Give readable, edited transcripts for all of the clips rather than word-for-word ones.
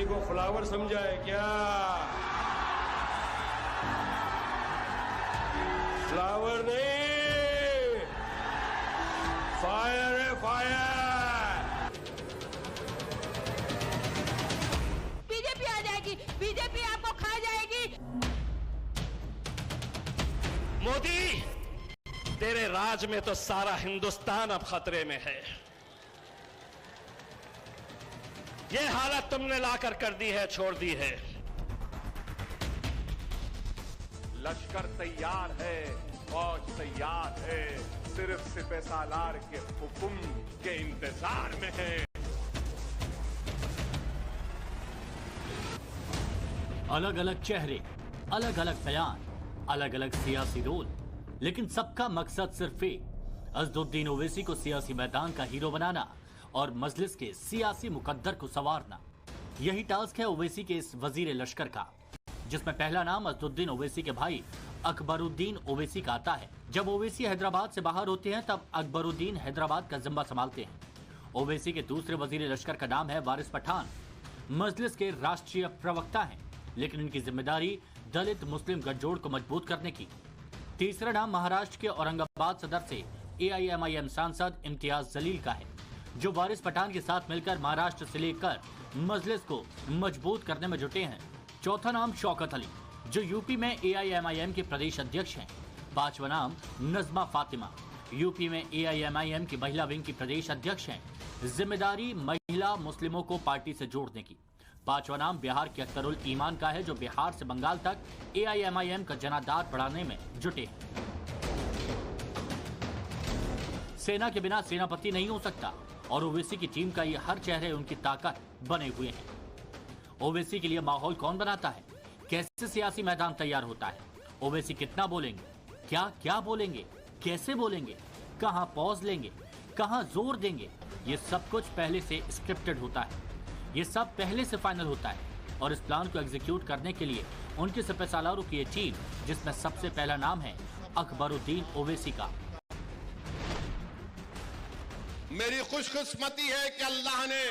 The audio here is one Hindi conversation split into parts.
ओवैसी को फ्लावर समझा है क्या? फ्लावर नहीं, फायर है फायर। बीजेपी आ जाएगी, बीजेपी आपको खा जाएगी। मोदी, तेरे राज में तो सारा हिंदुस्तान अब खतरे में है। ये हालत तुमने लाकर कर दी है, छोड़ दी है। लश्कर तैयार है, फौज तैयार है, सिर्फ सिपह सालार के हुक्म के इंतजार में है। अलग अलग चेहरे, अलग अलग बयान, अलग अलग सियासी रोल, लेकिन सबका मकसद सिर्फ एक, अज़दुद्दीन ओवैसी को सियासी मैदान का हीरो बनाना और मजलिस के सियासी मुकद्दर को संवारना। यही टास्क है ओवैसी के इस वजीर लश्कर का, जिसमें पहला नाम अज़दुद्दीन ओवैसी के भाई अकबरुद्दीन ओवैसी का आता है। जब ओवैसी हैदराबाद से बाहर होते हैं तब अकबरुद्दीन हैदराबाद का जिम्मा संभालते हैं। ओवैसी के दूसरे वजीर लश्कर का नाम है वारिस पठान, मजलिस के राष्ट्रीय प्रवक्ता हैं, लेकिन इनकी जिम्मेदारी दलित मुस्लिम गठजोड़ को मजबूत करने की। तीसरा नाम महाराष्ट्र के औरंगाबाद सदर से AIMIM सांसद इम्तियाज जलील का है, जो वारिस पठान के साथ मिलकर महाराष्ट्र से लेकर मजलिस को मजबूत करने में जुटे हैं। चौथा नाम शौकत अली, जो यूपी में AIMIM के प्रदेश अध्यक्ष हैं। पांचवा नाम नजमा फातिमा, यूपी में AIMIM की महिला विंग की प्रदेश अध्यक्ष हैं। जिम्मेदारी महिला मुस्लिमों को पार्टी से जोड़ने की। पांचवा नाम बिहार के अख्तरुल ईमान का है, जो बिहार से बंगाल तक AIMIM का जनाधार बढ़ाने में जुटे हैं। सेना के बिना सेनापति नहीं हो सकता और ओवैसी की टीम का ये हर चेहरे उनकी ताकत बने हुए हैं। ओवैसी के लिए माहौल कौन बनाता है, कैसे सियासी मैदान तैयार होता है, ओवैसी कितना बोलेंगे, क्या क्या बोलेंगे, कैसे बोलेंगे, कहां पॉज लेंगे, कहां जोर देंगे, ये सब कुछ पहले से स्क्रिप्टेड होता है। ये सब पहले से फाइनल होता है और इस प्लान को एग्जीक्यूट करने के लिए उनके सिपह सालारों की एक टीम, जिसमें सबसे पहला नाम है अकबरुद्दीन ओवैसी का। मेरी खुशकिस्मती है कि अल्लाह ने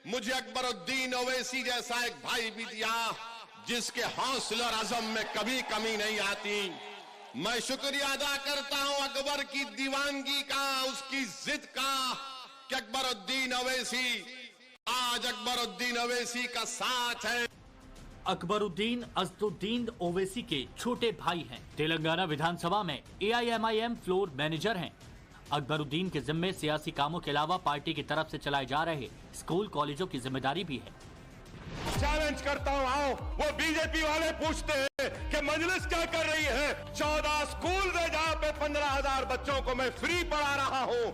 मुझे अकबरुद्दीन ओवैसी जैसा एक भाई भी दिया, जिसके हौसले और अज़म में कभी कमी नहीं आती। मैं शुक्रिया अदा करता हूं अकबर की दीवानगी का, उसकी जिद का, कि अकबरुद्दीन ओवैसी आज अकबरुद्दीन ओवैसी का साथ है। अकबरुद्दीन अज़दुद्दीन ओवैसी के छोटे भाई हैं। तेलंगाना विधानसभा में AIMIM फ्लोर मैनेजर हैं। अकबरुद्दीन के जिम्मे सियासी कामों के अलावा पार्टी की तरफ से चलाए जा रहे स्कूल कॉलेजों की जिम्मेदारी भी है। चैलेंज करता हूं, आओ, वो बीजेपी वाले पूछते हैं कि मजलिस क्या कर रही है। 14 स्कूल है जहां पे 15,000 बच्चों को मैं फ्री पढ़ा रहा हूं।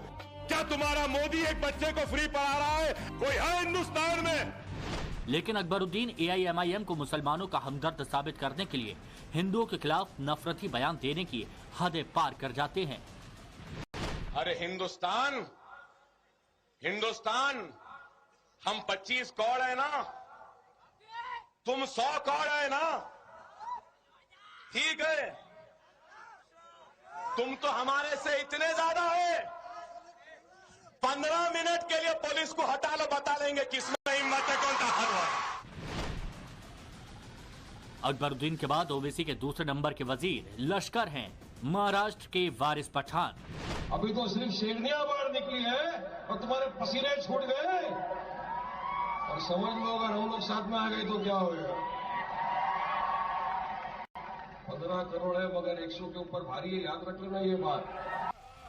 क्या तुम्हारा मोदी एक बच्चे को फ्री पढ़ा रहा है? कोई है हिंदुस्तान में? लेकिन अकबरुद्दीन AIMIM को मुसलमानों का हमदर्द साबित करने के लिए हिंदुओं के खिलाफ नफरती बयान देने की हदें पार कर जाते हैं। अरे हिंदुस्तान, हम 25 कौड़ है ना, तुम 100 कौड़ है ना, ठीक है। तुम तो हमारे से इतने ज्यादा है, 15 मिनट के लिए पुलिस को हटा लो, बता देंगे किसमें हिम्मत है, कौन ताकत है। अकबरुद्दीन के बाद ओवैसी के दूसरे नंबर के वजीर लश्कर हैं महाराष्ट्र के वारिस पठान। अभी तो सिर्फ शेरनियां बाहर निकली है और तुम्हारे पसीने छूट गए, और समझ लो अगर हम लोग साथ में आ गए तो क्या होगा। 15 करोड़ है मगर 100 के ऊपर भारी है, याद रख लेना ये बात।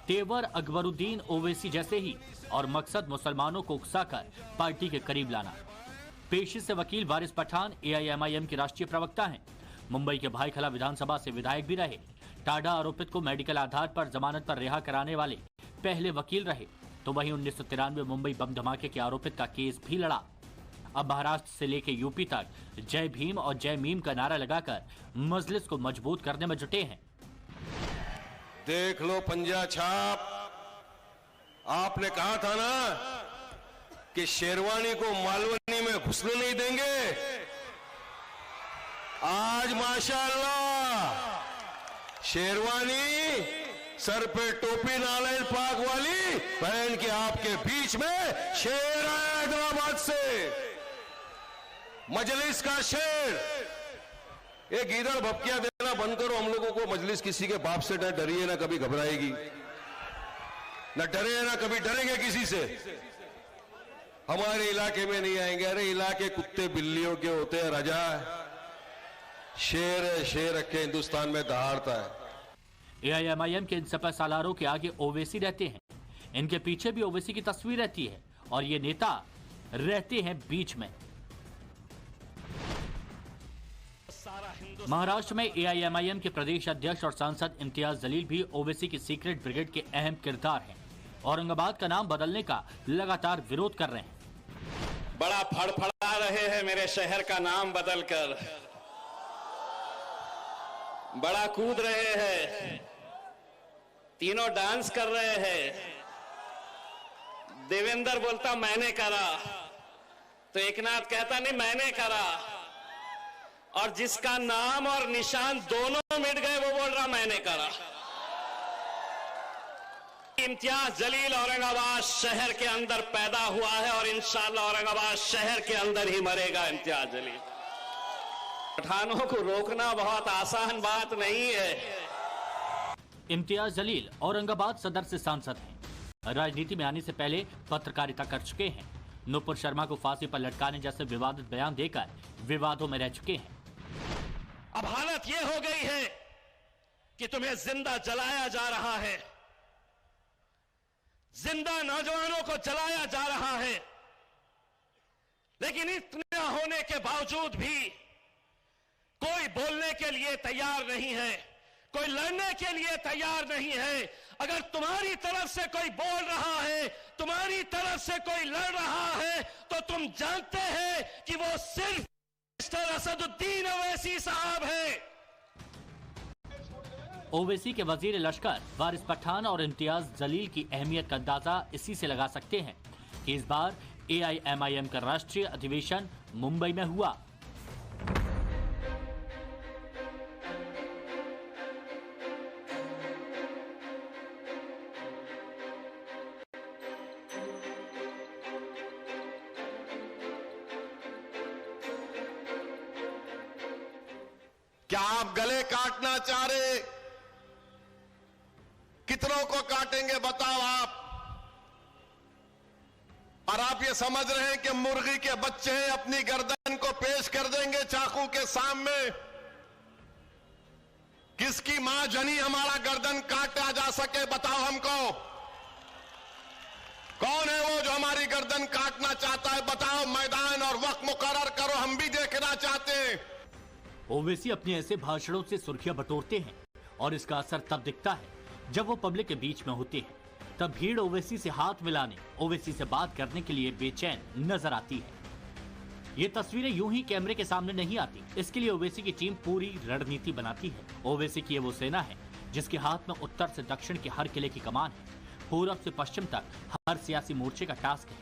तेवर अकबरुद्दीन ओवैसी जैसे ही और मकसद मुसलमानों को उकसाकर पार्टी के करीब लाना। पेशे से वकील वारिस पठान AIMIM के राष्ट्रीय प्रवक्ता हैं। मुंबई के भाईखला विधानसभा से विधायक भी रहे। टाडा आरोपित को मेडिकल आधार पर जमानत पर रिहा कराने वाले पहले वकील रहे। तो वहीं 1993 मुंबई बम धमाके के आरोपित का केस भी लड़ा। अब महाराष्ट्र से लेकर यूपी तक जय भीम और जय मीम का नारा लगाकर मजलिस को मजबूत करने में जुटे हैं। देख लो पंजा छाप, आपने कहा था ना कि शेरवानी को मालवनी में घुसने नहीं देंगे। आज माशाअल्लाह शेरवानी सर पे टोपी नालायन पाक वाली पहन के आपके बीच में शेर आया हैदराबाद से। मजलिस का शेर, एक गीदड़ भपकिया देना बंद करो। हम लोगों को मजलिस किसी के बाप से न डरिए, ना कभी घबराएगी, न डरे ना कभी डरेंगे किसी से। हमारे इलाके में नहीं आएंगे। अरे इलाके कुत्ते बिल्लियों के होते हैं राजा, शेर है, शेर रखे हिंदुस्तान में दहाड़ता है। AIMIM के इन सपा सालारों के आगे ओवैसी रहते हैं, इनके पीछे भी ओवैसी की तस्वीर रहती है और ये नेता रहते हैं बीच में। महाराष्ट्र में AIMIM के प्रदेश अध्यक्ष और सांसद इम्तियाज जलील भी ओवैसी की सीक्रेट ब्रिगेड के अहम किरदार हैं। औरंगाबाद का नाम बदलने का लगातार विरोध कर रहे हैं। बड़ा फड़फड़ा रहे हैं मेरे शहर का नाम बदलकर, बड़ा कूद रहे हैं, तीनों डांस कर रहे हैं। देवेंद्र बोलता मैंने करा, तो एकनाथ कहता नहीं मैंने करा, और जिसका नाम और निशान दोनों मिट गए वो बोल रहा मैंने करा। इम्तियाज जलील औरंगाबाद शहर के अंदर पैदा हुआ है और इंशाअल्लाह औरंगाबाद शहर के अंदर ही मरेगा इम्तियाज जलील। पठानों को रोकना बहुत आसान बात नहीं है। इम्तियाज जलील औरंगाबाद सदर से सांसद हैं। राजनीति में आने से पहले पत्रकारिता कर चुके हैं। नुपुर शर्मा को फांसी पर लटकाने जैसे विवादित बयान देकर विवादों में रह चुके हैं। अब हालत यह हो गई है कि तुम्हें जिंदा जलाया जा रहा है, जिंदा नौजवानों को जलाया जा रहा है, लेकिन इतना होने के बावजूद भी कोई बोलने के लिए तैयार नहीं है, कोई लड़ने के लिए तैयार नहीं है। अगर तुम्हारी तरफ से कोई बोल रहा है, तुम्हारी तरफ से कोई लड़ रहा है, तो तुम जानते हैं कि वो सिर्फ मिस्टर असदुद्दीन ओवैसी साहब है। ओवैसी के वजीर लश्कर वारिस पठान और इम्तियाज जलील की अहमियत का अंदाजा इसी से लगा सकते हैं कि इस बार AIMIM का राष्ट्रीय अधिवेशन मुंबई में हुआ। क्या आप गले काटना चाह रहे? कितनों को काटेंगे बताओ आप? और आप ये समझ रहे हैं कि मुर्गी के बच्चे अपनी गर्दन को पेश कर देंगे चाकू के सामने? किसकी मां जनी हमारा गर्दन काटा जा सके बताओ हमको? कौन है वो जो हमारी गर्दन काटना चाहता है? बताओ, मैदान और वक्त मुकर्रर करो, हम भी देखना चाहते हैं। ओवैसी अपने ऐसे भाषणों से सुर्खियां बटोरते हैं और इसका असर तब दिखता है जब वो पब्लिक के बीच में होते हैं। तब भीड़ ओवैसी से हाथ मिलाने, ओवैसी से बात करने के लिए बेचैन नजर आती है। ये तस्वीरें यूं ही कैमरे के सामने नहीं आती। इसके लिए ओवैसी की टीम पूरी रणनीति बनाती है। ओवैसी की वो सेना है जिसके हाथ में उत्तर से दक्षिण के हर किले की कमान है, पूरब से पश्चिम तक हर सियासी मोर्चे का टास्क है।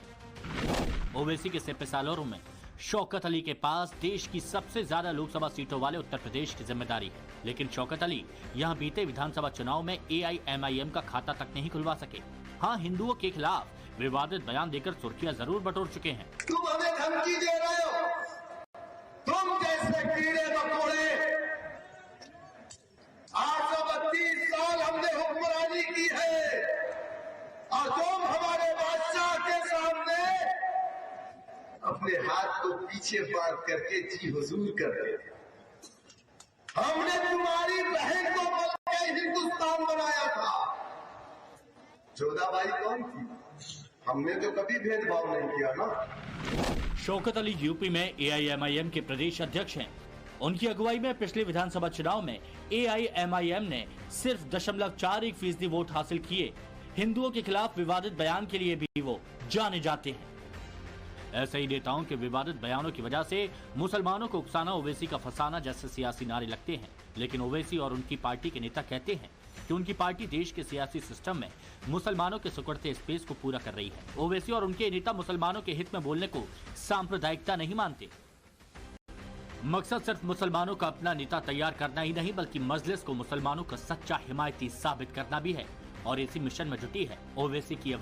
ओवैसी के सिपह सालारों में शौकत अली के पास देश की सबसे ज्यादा लोकसभा सीटों वाले उत्तर प्रदेश की जिम्मेदारी है, लेकिन शौकत अली यहां बीते विधानसभा चुनाव में AIMIM का खाता तक नहीं खुलवा सके। हाँ, हिंदुओं के खिलाफ विवादित बयान देकर सुर्खियां जरूर बटोर चुके हैं। तुम हमें धमकी दे रहे हो, तुम जैसे कीड़े मकोड़े। 832 साल हमने हुक्मरानी की है और तुम हमारे बादशाह के सामने अपने हाथ को पीछे बांध करके जी हुजूर कर रहे थे। हमने तुम्हारी बहन को बल के हिंदुस्तान बनाया था। जोधाबाई कौन थी? हमने तो कभी भेदभाव नहीं किया ना। शौकत अली यूपी में AIMIM के प्रदेश अध्यक्ष हैं। उनकी अगुवाई में पिछले विधानसभा चुनाव में AIMIM ने सिर्फ 0.41% वोट हासिल किए। हिंदुओं के खिलाफ विवादित बयान के लिए भी वो जाने जाते हैं। ऐसे ही नेताओं के विवादित बयानों की वजह से मुसलमानों को उकसाना, ओवैसी का फंसाना जैसे सियासी नारे लगते हैं। लेकिन ओवैसी और उनकी पार्टी के नेता कहते हैं कि उनकी पार्टी देश के सियासी सिस्टम में मुसलमानों के सिकुड़ते स्पेस को पूरा कर रही है। ओवैसी और उनके नेता मुसलमानों के हित में बोलने को सांप्रदायिकता नहीं मानते। मकसद सिर्फ मुसलमानों का अपना नेता तैयार करना ही नहीं, बल्कि मजलिस को मुसलमानों का सच्चा हिमायती साबित करना भी है और इसी मिशन में जुटी है ओवैसी की